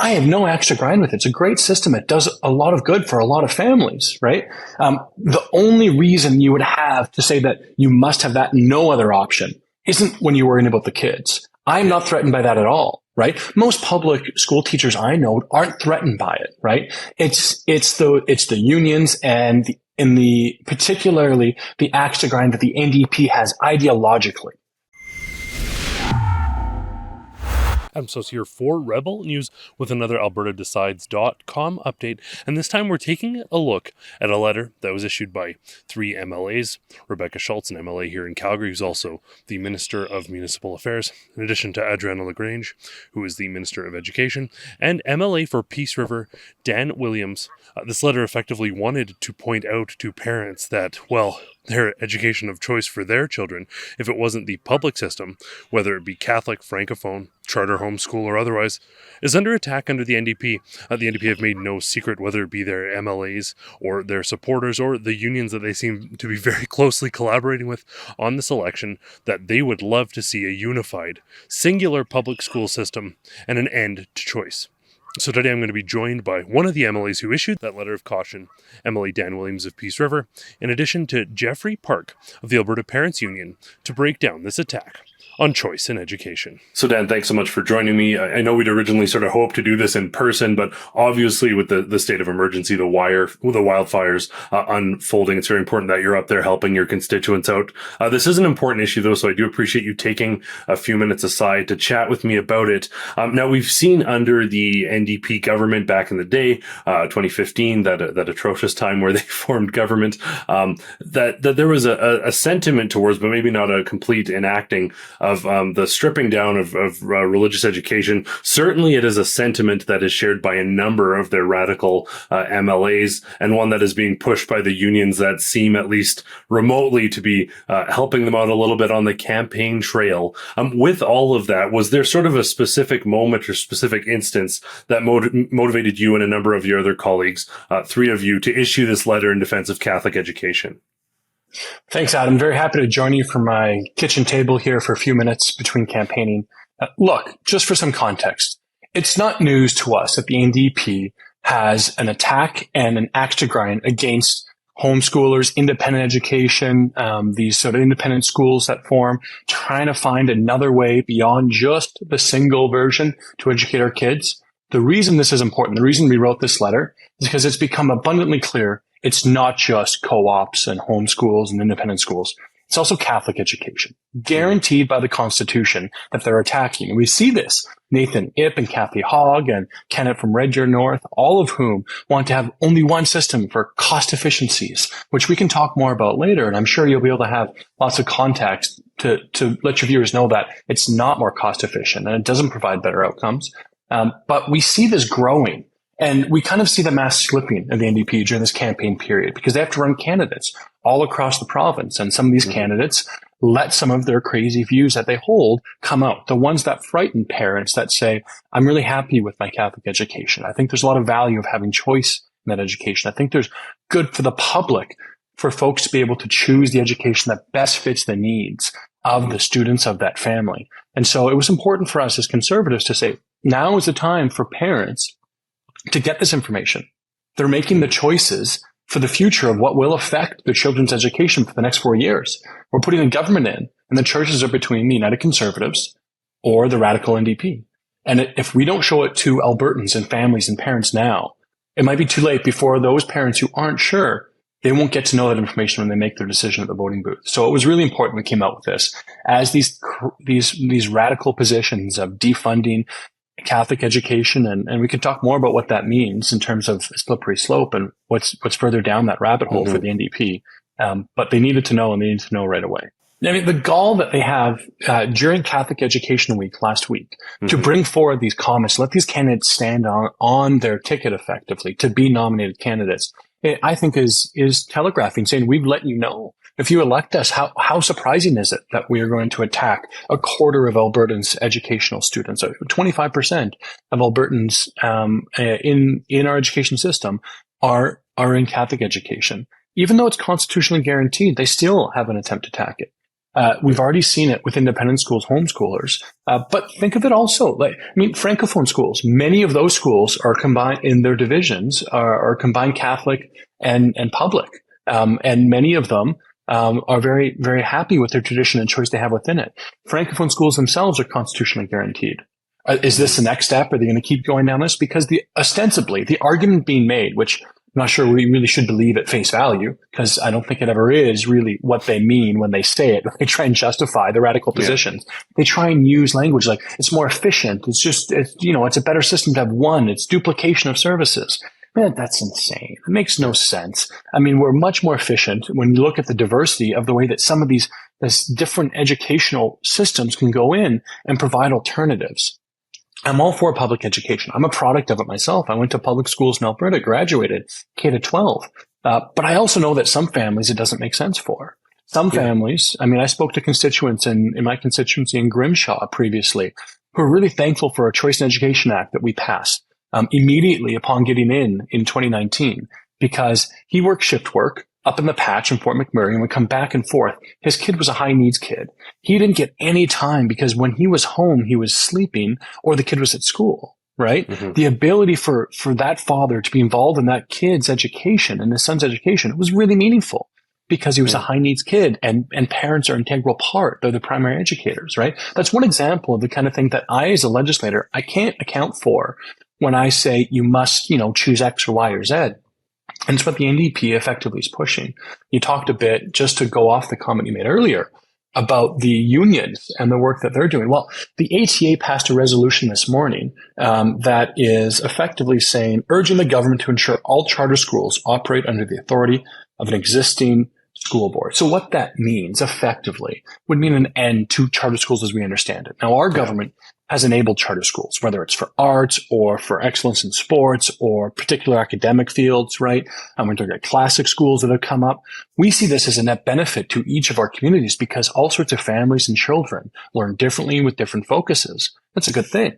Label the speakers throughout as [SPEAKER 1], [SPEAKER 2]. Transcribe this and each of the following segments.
[SPEAKER 1] I have no axe to grind with it. It's a great system. It does a lot of good for a lot of families, right? The only reason you would have to say that you must have that, no other option, isn't when you're worrying about the kids. I'm not threatened by that at all, right? Most public school teachers I know aren't threatened by it, right? It's the unions and particularly the axe to grind that the NDP has ideologically.
[SPEAKER 2] Adam Sos here for Rebel News with another AlbertaDecides.com update, and this time we're taking a look at a letter that was issued by 3 MLAs. Rebecca Schultz, an MLA here in Calgary, who's also the Minister of Municipal Affairs, in addition to Adriana LaGrange, who is the Minister of Education, and MLA for Peace River, Dan Williams. This letter effectively wanted to point out to parents that, well, their education of choice for their children, if it wasn't the public system, whether it be Catholic, Francophone, charter homeschool, or otherwise, is under attack under the NDP. The NDP have made no secret, whether it be their MLAs or their supporters or the unions that they seem to be very closely collaborating with on this election, that they would love to see a unified, singular public school system and an end to choice. So today I'm going to be joined by one of the MLAs who issued that letter of caution, MLA Dan Williams of Peace River, in addition to Jeffrey Park of the Alberta Parents Union, to break down this attack on choice in education. So Dan, thanks so much for joining me. I know we'd originally sort of hoped to do this in person, but obviously with the state of emergency, the wildfires unfolding, it's very important that you're up there helping your constituents out. This is an important issue though, so I do appreciate you taking a few minutes aside to chat with me about it. Now we've seen under the NDP government back in the day, 2015, that atrocious time where they formed government, that there was a sentiment towards, but maybe not a complete enacting of the stripping down of religious education. Certainly it is a sentiment that is shared by a number of their radical MLAs, and one that is being pushed by the unions that seem at least remotely to be helping them out a little bit on the campaign trail. With all of that, was there sort of a specific moment or specific instance that motivated you and a number of your other colleagues, 3 of you, to issue this letter in defense of Catholic education?
[SPEAKER 1] Thanks, Adam. Very happy to join you from my kitchen table here for a few minutes between campaigning. Look, just for some context, it's not news to us that the NDP has an attack and an axe to grind against homeschoolers, independent education, these sort of independent schools that form, trying to find another way beyond just the single version to educate our kids. The reason this is important, the reason we wrote this letter, is because it's become abundantly clear it's not just co-ops and homeschools and independent schools. It's also Catholic education, guaranteed by the Constitution that they're attacking. And we see this. Nathan Ip and Kathy Hogg and Kenneth from Red Deer North, all of whom want to have only one system for cost efficiencies, which we can talk more about later. And I'm sure you'll be able to have lots of context to let your viewers know that it's not more cost efficient and it doesn't provide better outcomes. But we see this growing. And we kind of see the mask slipping in the NDP during this campaign period because they have to run candidates all across the province. And some of these candidates let some of their crazy views that they hold come out. The ones that frighten parents that say, I'm really happy with my Catholic education. I think there's a lot of value of having choice in that education. I think there's good for the public for folks to be able to choose the education that best fits the needs of the students of that family. And so it was important for us as conservatives to say, now is the time for parents to get this information. They're making the choices for the future of what will affect their children's education for the next 4 years. We're putting the government in, and the choices are between the United Conservatives or the radical NDP. And if we don't show it to Albertans and families and parents now, it might be too late before those parents who aren't sure, they won't get to know that information when they make their decision at the voting booth. So it was really important we came out with this as these radical positions of defunding Catholic education, and we can talk more about what that means in terms of a slippery slope and what's further down that rabbit hole for the NDP. But they needed to know, and they needed to know right away. I mean, the gall that they have during Catholic Education Week last week to bring forward these comments, let these candidates stand on their ticket effectively to be nominated candidates, I think is telegraphing, saying we've let you know. If you elect us, how surprising is it that we are going to attack a quarter of Albertans' educational students? 25% of Albertans in our education system are in Catholic education. Even though it's constitutionally guaranteed, they still have an attempt to attack it. We've already seen it with independent schools, homeschoolers. But think of it also, Francophone schools, many of those schools are combined in their divisions, are combined Catholic and public. And many of them are very, very happy with their tradition and choice they have within it. Francophone schools themselves are constitutionally guaranteed. Is this the next step? Are they going to keep going down this? Because ostensibly, the argument being made, which I'm not sure we really should believe at face value, because I don't think it ever is really what they mean when they say it. They try and justify the radical positions. Yeah. They try and use language like it's more efficient. It's a better system to have one. It's duplication of services. Man, that's insane. It makes no sense. I mean, we're much more efficient when you look at the diversity of the way that some of these different educational systems can go in and provide alternatives. I'm all for public education. I'm a product of it myself. I went to public schools in Alberta, graduated K-12. But I also know that some families it doesn't make sense for. Some families, I spoke to constituents in my constituency in Grimshaw previously who are really thankful for a Choice in Education Act that we passed immediately upon getting in 2019, because he worked shift work up in the patch in Fort McMurray and would come back and forth. His kid was a high needs kid. He didn't get any time because when he was home, he was sleeping or the kid was at school, right? Mm-hmm. The ability for that father to be involved in that kid's education and his son's education was really meaningful because he was a high needs kid and parents are an integral part. They're the primary educators, right? That's one example of the kind of thing that I, as a legislator, I can't account for when I say you must, choose X or Y or Z. And it's what the NDP effectively is pushing. You talked a bit, just to go off the comment you made earlier, about the unions and the work that they're doing. Well, the ATA passed a resolution this morning that is effectively saying, urging the government to ensure all charter schools operate under the authority of an existing school board. So what that means effectively would mean an end to charter schools as we understand it. Now, our government has enabled charter schools, whether it's for arts or for excellence in sports or particular academic fields, right? And we're talking about classic schools that have come up. We see this as a net benefit to each of our communities because all sorts of families and children learn differently with different focuses. That's a good thing.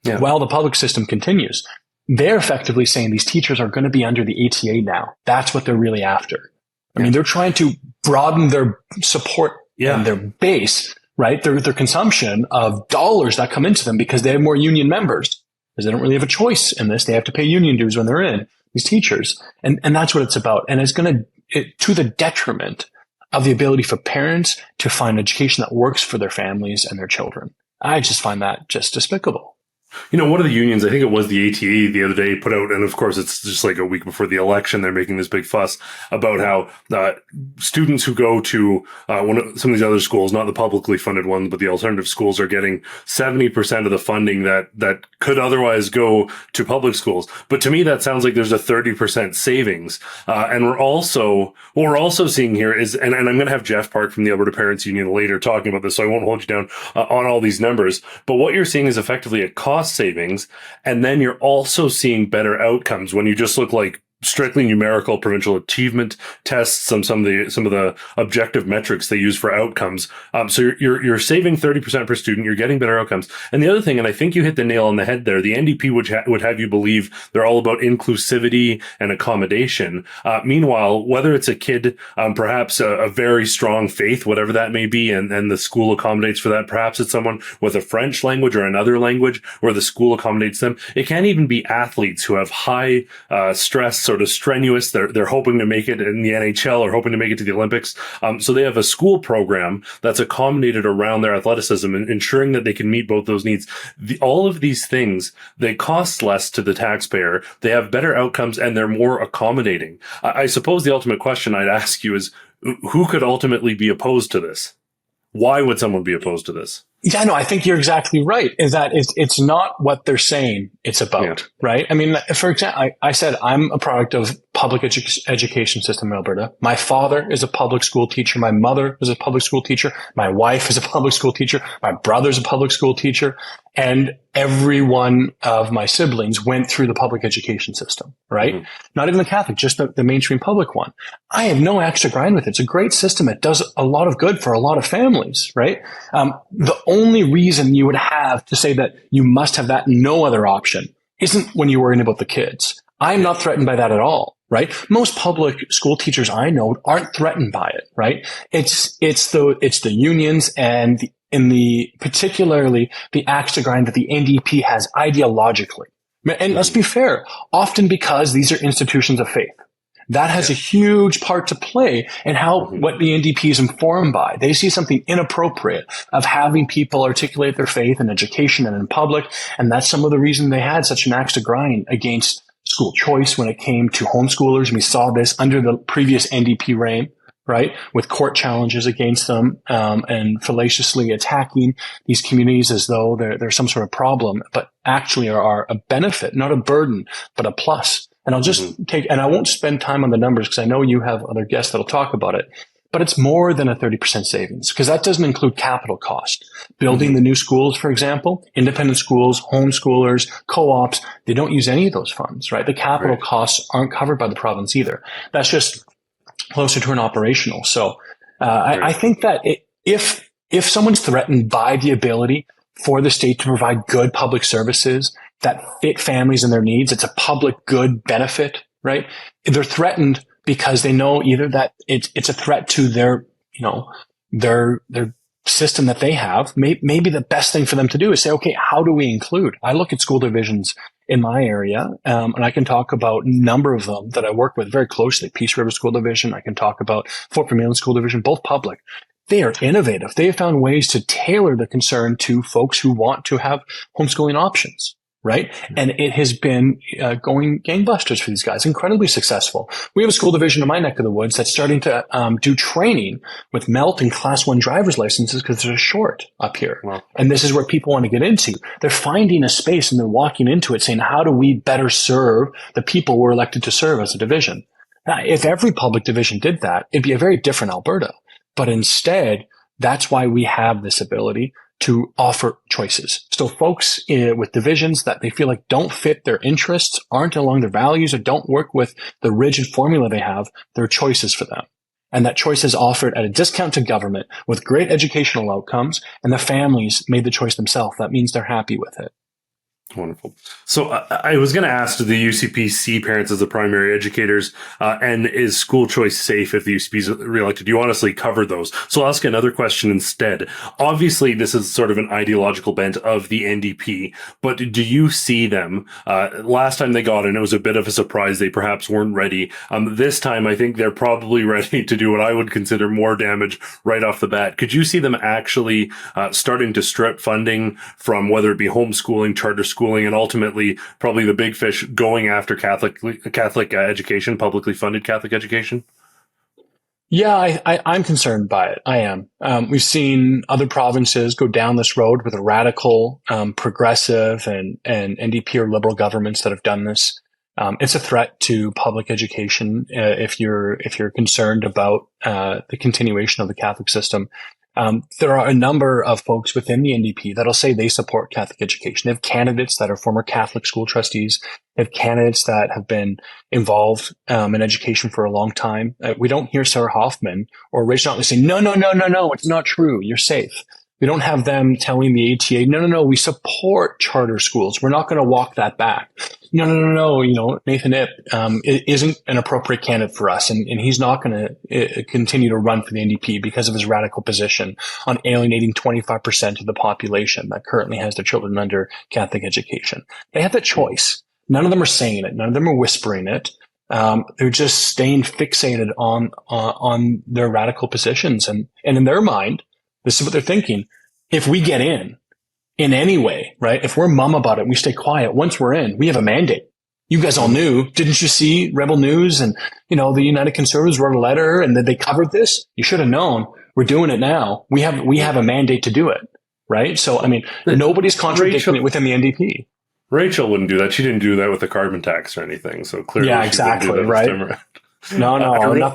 [SPEAKER 1] Yeah. While the public system continues, they're effectively saying these teachers are going to be under the ATA now. That's what they're really after. I mean, they're trying to broaden their support and their base, right? Their consumption of dollars that come into them because they have more union members, because they don't really have a choice in this. They have to pay union dues when they're in, these teachers. And that's what it's about. And it's going to the detriment of the ability for parents to find education that works for their families and their children. I just find that just despicable.
[SPEAKER 2] One of the unions, I think it was the ATA the other day, put out, and of course it's just like a week before the election, they're making this big fuss about how students who go to some of these other schools, not the publicly funded ones, but the alternative schools, are getting 70% of the funding that could otherwise go to public schools. But to me, that sounds like there's a 30% savings. And what we're also seeing here is, and I'm going to have Jeff Park from the Alberta Parents Union later talking about this, so I won't hold you down on all these numbers. But what you're seeing is effectively a cost savings, and then you're also seeing better outcomes when you just look like strictly numerical provincial achievement tests, some of the objective metrics they use for outcomes. So you're saving 30% per student. You're getting better outcomes. And the other thing, and I think you hit the nail on the head there, the NDP would have you believe they're all about inclusivity and accommodation. Meanwhile, whether it's a kid, perhaps a very strong faith, whatever that may be, and the school accommodates for that. Perhaps it's someone with a French language or another language where the school accommodates them. It can even be athletes who have high stress, sort of strenuous. They're hoping to make it in the NHL or hoping to make it to the Olympics. So they have a school program that's accommodated around their athleticism and ensuring that they can meet both those needs. All of these things, they cost less to the taxpayer. They have better outcomes and they're more accommodating. I suppose the ultimate question I'd ask you is, who could ultimately be opposed to this? Why would someone be opposed to this?
[SPEAKER 1] Yeah, no, I think you're exactly right. Is that it's not what they're saying it's about, right? I mean, for example, I said I'm a product of public education system in Alberta. My father is a public school teacher. My mother is a public school teacher. My wife is a public school teacher. My brother's a public school teacher. And every one of my siblings went through the public education system, right? Mm-hmm. Not even the Catholic, just the mainstream public one. I have no extra grind with it. It's a great system. It does a lot of good for a lot of families, right? The only reason you would have to say that you must have that, no other option, isn't when you're worrying about the kids. I'm not threatened by that at all, right? Most public school teachers I know aren't threatened by it, right? It's the unions and particularly the axe to grind that the NDP has ideologically. And let's be fair, often because these are institutions of faith. That has a huge part to play in what the NDP is informed by. They see something inappropriate of having people articulate their faith in education and in public. And that's some of the reason they had such an axe to grind against school choice when it came to homeschoolers. And we saw this under the previous NDP reign, right? With court challenges against them, and fallaciously attacking these communities as though they're some sort of problem, but actually are a benefit, not a burden, but a plus. And I'll just and I won't spend time on the numbers because I know you have other guests that'll talk about it, but it's more than a 30% savings because that doesn't include capital cost. Building the new schools, for example, independent schools, homeschoolers, co-ops, they don't use any of those funds, right? The capital costs aren't covered by the province either. That's just closer to an operational. So, I think that if someone's threatened by the ability for the state to provide good public services that fit families and their needs, it's a public good benefit, right? They're threatened because they know either that it's a threat to their system that they have. Maybe the best thing for them to do is say, okay, how do we include? I look at school divisions in my area, and I can talk about a number of them that I work with very closely. Peace River School Division. I can talk about Fort Vermilion School Division, both public. They are innovative. They have found ways to tailor the concern to folks who want to have homeschooling options, right? And it has been going gangbusters for these guys, incredibly successful. We have a school division in my neck of the woods that's starting to do training with MELT and Class 1 driver's licenses because they're short up here. Wow. And this is where people want to get into. They're finding a space and they're walking into it saying, how do we better serve the people we're elected to serve as a division? Now, if every public division did that, it'd be a very different Alberta. But instead, that's why we have this ability to offer choices. So folks with divisions that they feel like don't fit their interests, aren't along their values, or don't work with the rigid formula they have, there are choices for them. And that choice is offered at a discount to government with great educational outcomes, and the families made the choice themselves. That means they're happy with it.
[SPEAKER 2] Wonderful. So I was going to ask, do the UCP see parents as the primary educators, and is school choice safe if the UCP is reelected? You honestly covered those. So I'll ask another question instead. Obviously, this is sort of an ideological bent of the NDP, but do you see them? Last time they got in, it was a bit of a surprise. They perhaps weren't ready. This time, I think they're probably ready to do what I would consider more damage right off the bat. Could you see them actually starting to strip funding from whether it be homeschooling, charter schooling, and ultimately probably the big fish going after Catholic education, publicly funded Catholic education?
[SPEAKER 1] Yeah, I'm concerned by it. I am. We've seen other provinces go down this road with a radical, progressive and NDP or liberal governments that have done this. It's a threat to public education if you're concerned about the continuation of the Catholic system. There are a number of folks within the NDP that'll say they support Catholic education. They have candidates that are former Catholic school trustees. They have candidates that have been involved in education for a long time. We don't hear Sarah Hoffman or Rachel Notley saying, no, it's not true. You're safe. We don't have them telling the ATA, no, we support charter schools. We're not going to walk that back. No. Nathan Ip isn't an appropriate candidate for us, and he's not going to continue to run for the NDP because of his radical position on alienating 25% of the population that currently has their children under Catholic education. They have that choice. None of them are saying it. None of them are whispering it. They're just staying fixated on their radical positions, and in their mind, this is what they're thinking. If we get in any way, right? If we're mum about it, we stay quiet. Once we're in, we have a mandate. You guys all knew. Didn't you see Rebel News and, the United Conservatives wrote a letter and then they covered this? You should have known. We're doing it now. We have a mandate to do it, right? So, nobody's contradicting it within the NDP.
[SPEAKER 2] Rachel wouldn't do that. She didn't do that with the carbon tax or anything. So clearly,
[SPEAKER 1] yeah, exactly, right? No,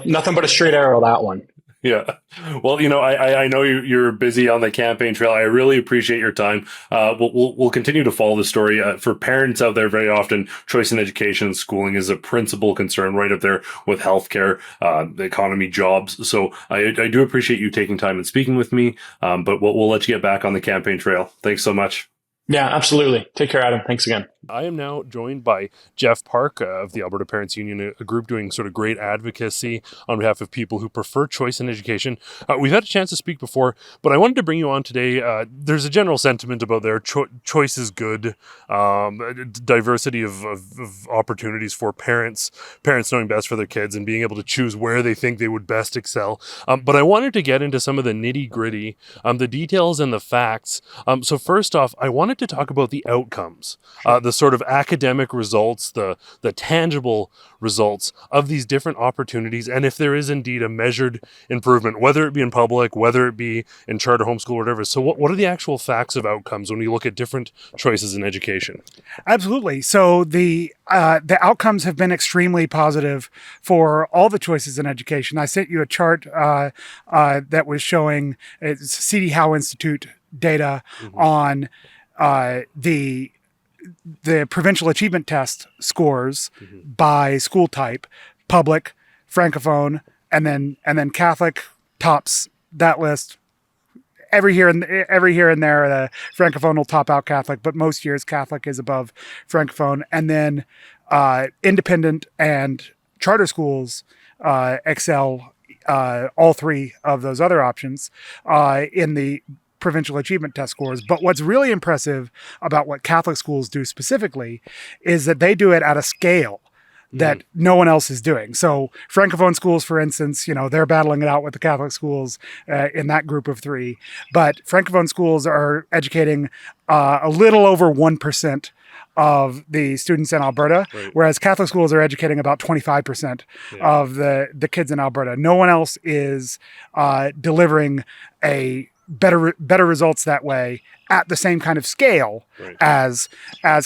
[SPEAKER 1] nothing but a straight arrow, that one.
[SPEAKER 2] Yeah. Well, I know you're busy on the campaign trail. I really appreciate your time. We'll continue to follow the story. For parents out there, very often choice in education and schooling is a principal concern right up there with healthcare, the economy, jobs. So I do appreciate you taking time and speaking with me. But we'll let you get back on the campaign trail. Thanks so much.
[SPEAKER 1] Yeah, absolutely. Take care, Adam. Thanks again.
[SPEAKER 2] I am now joined by Jeff Park of the Alberta Parents Union, a group doing sort of great advocacy on behalf of people who prefer choice in education. We've had a chance to speak before, but I wanted to bring you on today. There's a general sentiment about their choice is good, diversity of opportunities for parents knowing best for their kids and being able to choose where they think they would best excel. But I wanted to get into some of the nitty gritty, the details and the facts. So first off, I wanted to talk about the outcomes, the sort of academic results, the tangible results of these different opportunities, and if there is indeed a measured improvement, whether it be in public, whether it be in charter homeschool, or whatever. So what are the actual facts of outcomes when we look at different choices in education?
[SPEAKER 3] Absolutely. So the outcomes have been extremely positive for all the choices in education. I sent you a chart that was showing C.D. Howe Institute data on the provincial achievement test scores by school type: public, francophone, and then Catholic tops that list. Every here and there, francophone will top out Catholic, but most years Catholic is above francophone, and then independent and charter schools excel all three of those other options in the provincial achievement test scores. But what's really impressive about what Catholic schools do specifically is that they do it at a scale that no one else is doing. So francophone schools, for instance, they're battling it out with the Catholic schools in that group of three. But francophone schools are educating a little over 1% of the students in Alberta, whereas Catholic schools are educating about 25% of the kids in Alberta. No one else is delivering a better results that way at the same kind of scale as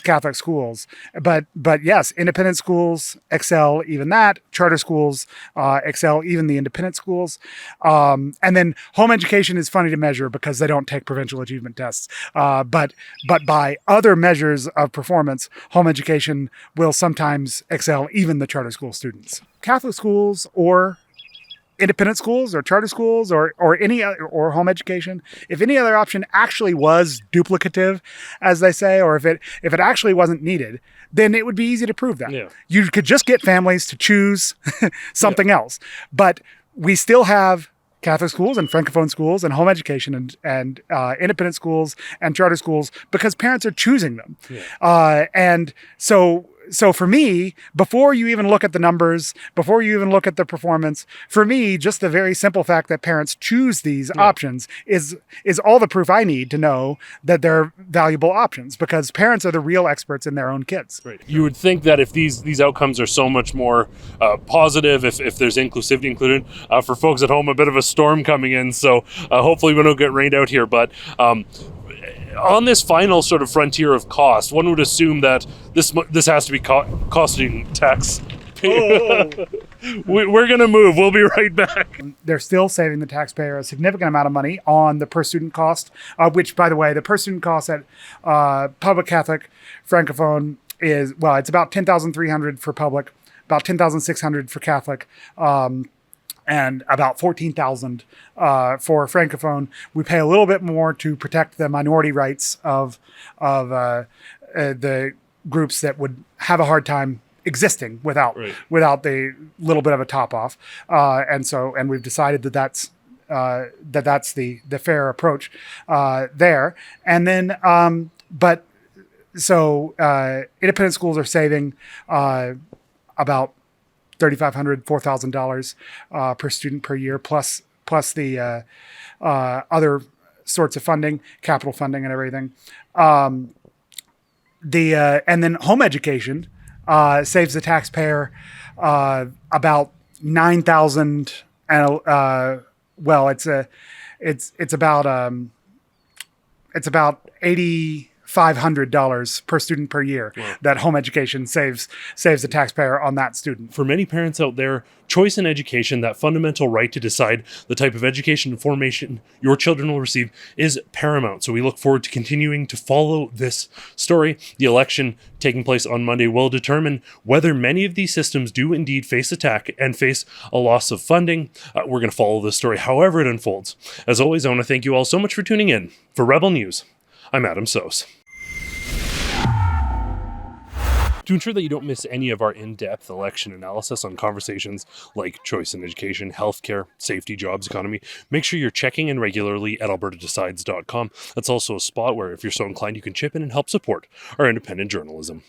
[SPEAKER 3] Catholic schools. But yes, independent schools excel even that. Charter schools excel even the independent schools. And then home education is funny to measure because they don't take provincial achievement tests. But by other measures of performance, home education will sometimes excel even the charter school students. Catholic schools or independent schools or charter schools or any other, or home education, if any other option actually was duplicative, as they say, or if it actually wasn't needed, then it would be easy to prove that. You could just get families to choose something else. But we still have Catholic schools and francophone schools and home education and independent schools and charter schools because parents are choosing them. And so for me, before you even look at the numbers, before you even look at the performance, for me, just the very simple fact that parents choose these options is all the proof I need to know that they're valuable options, because parents are the real experts in their own kids.
[SPEAKER 2] You would think that if these outcomes are so much more positive, if there's inclusivity included, for folks at home, a bit of a storm coming in. So hopefully we don't get rained out here. But on this final sort of frontier of cost, one would assume that this has to be costing tax. We're going to move. We'll be right back.
[SPEAKER 3] They're still saving the taxpayer a significant amount of money on the per student cost, which, by the way, the per student cost at public Catholic francophone is, well, it's about $10,300 for public, about $10,600 for Catholic, and about $14,000 for francophone. We pay a little bit more to protect the minority rights of the groups that would have a hard time existing without the little bit of a top off, and we've decided that that's the fair approach there. And then independent schools are saving about $3,500, $4,000 per student per year, plus the other sorts of funding, capital funding, and everything. And then home education saves the taxpayer about $9,000, and it's about $8,500 per student per year that home education saves the taxpayer on that student.
[SPEAKER 2] For many parents out there, choice in education, that fundamental right to decide the type of education and formation your children will receive, is paramount. So we look forward to continuing to follow this story. The election taking place on Monday will determine whether many of these systems do indeed face attack and face a loss of funding. We're going to follow this story however it unfolds. As always, I want to thank you all so much for tuning in. For Rebel News, I'm Adam Sos. To ensure that you don't miss any of our in-depth election analysis on conversations like choice in education, healthcare, safety, jobs, economy, make sure you're checking in regularly at albertadecides.com. That's also a spot where, if you're so inclined, you can chip in and help support our independent journalism.